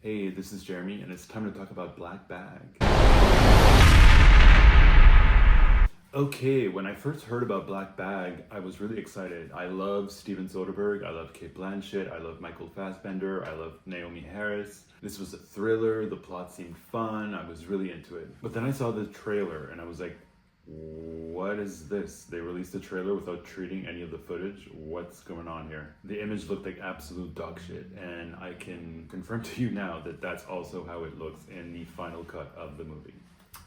Hey, this is Jeremy, and it's time to talk about Black Bag. Okay, when I first heard about Black Bag, I was really excited. I love Steven Soderbergh, I love Kate Blanchett, I love Michael Fassbender, I love Naomi Harris. This was a thriller, the plot seemed fun, I was really into it. But then I saw the trailer, and I was like, what is this? They released a trailer without treating any of the footage. What's going on here? The image looked like absolute dog shit, and I can confirm to you now that that's also how it looks in the final cut of the movie.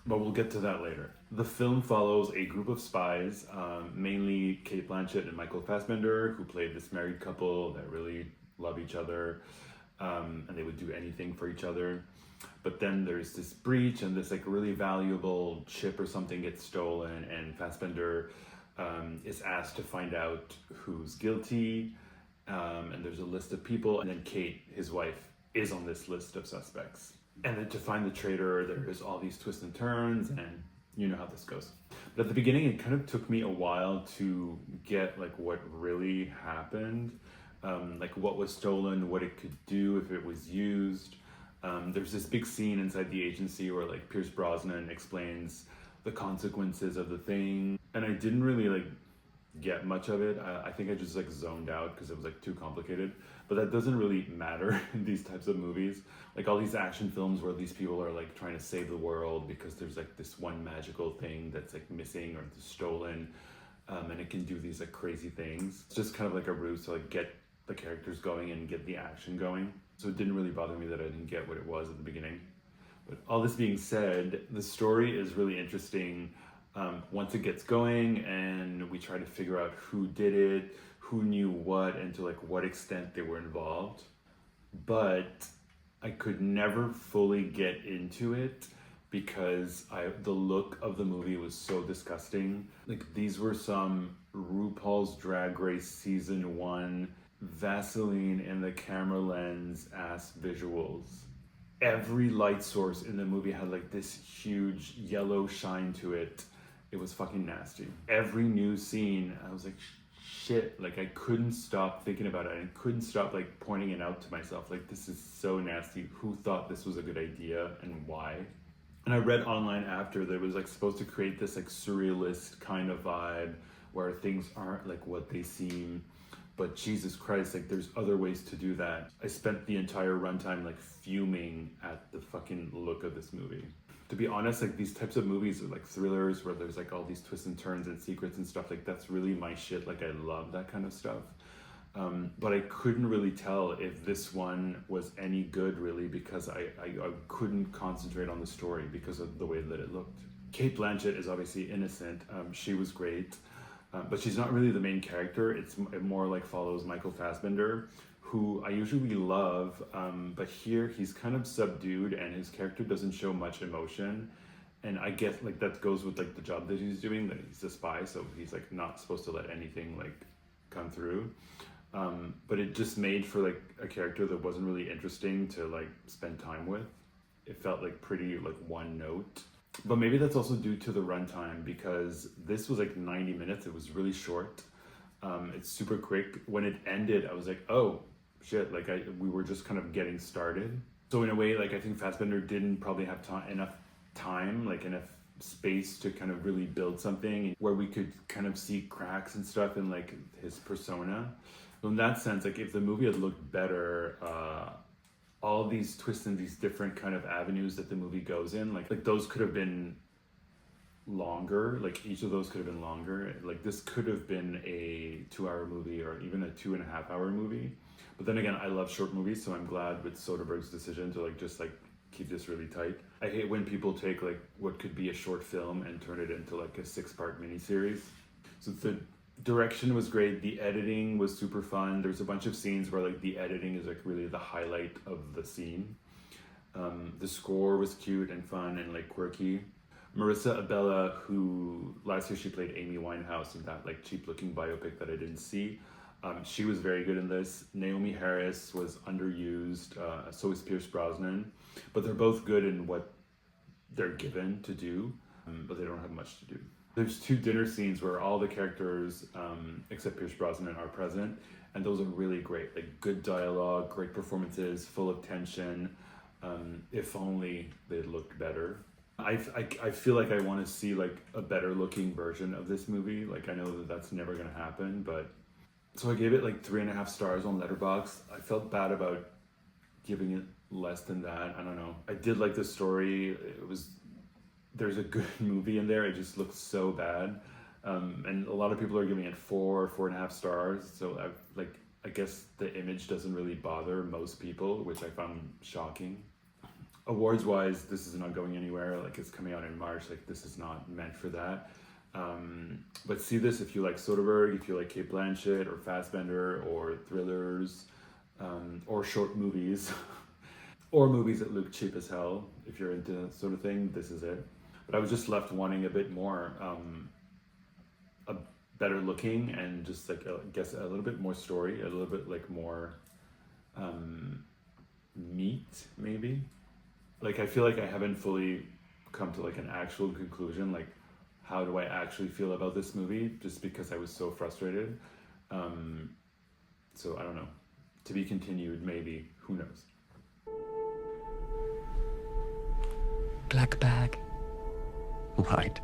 But we'll get to that later. The film follows a group of spies, mainly Kate Blanchett and Michael Fassbender, who played this married couple that really love each other, and they would do anything for each other. But then there's this breach, and this like really valuable chip or something gets stolen, and Fassbender is asked to find out who's guilty. And there's a list of people, and then Kate, his wife, is on this list of suspects. And then to find the traitor, there's all these twists and turns, and you know how this goes. But at the beginning, it kind of took me a while to get like what really happened, like what was stolen, what it could do if it was used. There's this big scene inside the agency where like Pierce Brosnan explains the consequences of the thing, and I didn't really like get much of it. I think I just like zoned out because it was like too complicated. But that doesn't really matter in these types of movies. Like all these action films where these people are like trying to save the world because there's like this one magical thing that's like missing or stolen, and it can do these like crazy things. It's just kind of like a ruse to like get the characters going and get the action going. So it didn't really bother me that I didn't get what it was at the beginning. But all this being said, the story is really interesting once it gets going, and we try to figure out who did it, who knew what, and to like what extent they were involved. But I could never fully get into it because the look of the movie was so disgusting. Like these were some RuPaul's Drag Race season 1 Vaseline in the camera lens ass visuals. Every light source in the movie had like this huge yellow shine to it. It was fucking nasty. Every new scene, I was like, shit, like I couldn't stop thinking about it. I couldn't stop like pointing it out to myself. Like, this is so nasty. Who thought this was a good idea and why? And I read online after that it was like supposed to create this like surrealist kind of vibe where things aren't like what they seem. But Jesus Christ, like there's other ways to do that. I spent the entire runtime like fuming at the fucking look of this movie. To be honest, like these types of movies are like thrillers where there's like all these twists and turns and secrets and stuff. Like that's really my shit. Like I love that kind of stuff. But I couldn't really tell if this one was any good really because I couldn't concentrate on the story because of the way that it looked. Kate Blanchett is obviously innocent. She was great. But she's not really the main character. It more like follows Michael Fassbender, who I usually love, but here he's kind of subdued and his character doesn't show much emotion. And I guess like that goes with like the job that he's doing, that he's a spy, so he's like not supposed to let anything like come through. But it just made for like a character that wasn't really interesting to like spend time with. It felt like pretty like one note. But maybe that's also due to the runtime because this was like 90 minutes. It was really short. It's super quick. When it ended, I was like, oh shit, like we were just kind of getting started. So in a way, like I think Fassbender didn't probably have enough time, like enough space to kind of really build something where we could kind of see cracks and stuff in like his persona. So in that sense, like if the movie had looked better, all these twists and these different kind of avenues that the movie goes in, like those could have been longer. Like each of those could have been longer. Like this could have been a 2-hour movie or even a 2.5-hour movie. But then again, I love short movies, so I'm glad with Soderbergh's decision to like just like keep this really tight. I hate when people take like what could be a short film and turn it into like a 6-part miniseries. So the direction was great. The editing was super fun. There's a bunch of scenes where like the editing is like really the highlight of the scene. The score was cute and fun and like quirky. Marissa Abella, who last year she played Amy Winehouse in that like cheap looking biopic that I didn't see. She was very good in this. Naomi Harris was underused. So is Pierce Brosnan. But they're both good in what they're given to do, but they don't have much to do. There's 2 dinner scenes where all the characters, except Pierce Brosnan, are present, and those are really great. Like good dialogue, great performances, full of tension. If only they looked better. I feel like I want to see like a better looking version of this movie. Like I know that that's never gonna happen, but so I gave it like 3.5 stars on Letterboxd. I felt bad about giving it less than that. I don't know. I did like the story. There's a good movie in there. It just looks so bad, and a lot of people are giving it 4.5 stars. So I guess the image doesn't really bother most people, which I found shocking. Awards wise, this is not going anywhere. Like it's coming out in March. Like this is not meant for that. But see this if you like Soderbergh, if you like Kate Blanchett or Fassbender or thrillers, or short movies, or movies that look cheap as hell. If you're into that sort of thing, this is it. But I was just left wanting a bit more, a better looking and just like I guess a little bit more story, a little bit like more meat maybe. Like I feel like I haven't fully come to like an actual conclusion. Like how do I actually feel about this movie? Just because I was so frustrated. So I don't know. To be continued, maybe. Who knows? Black bag. Right.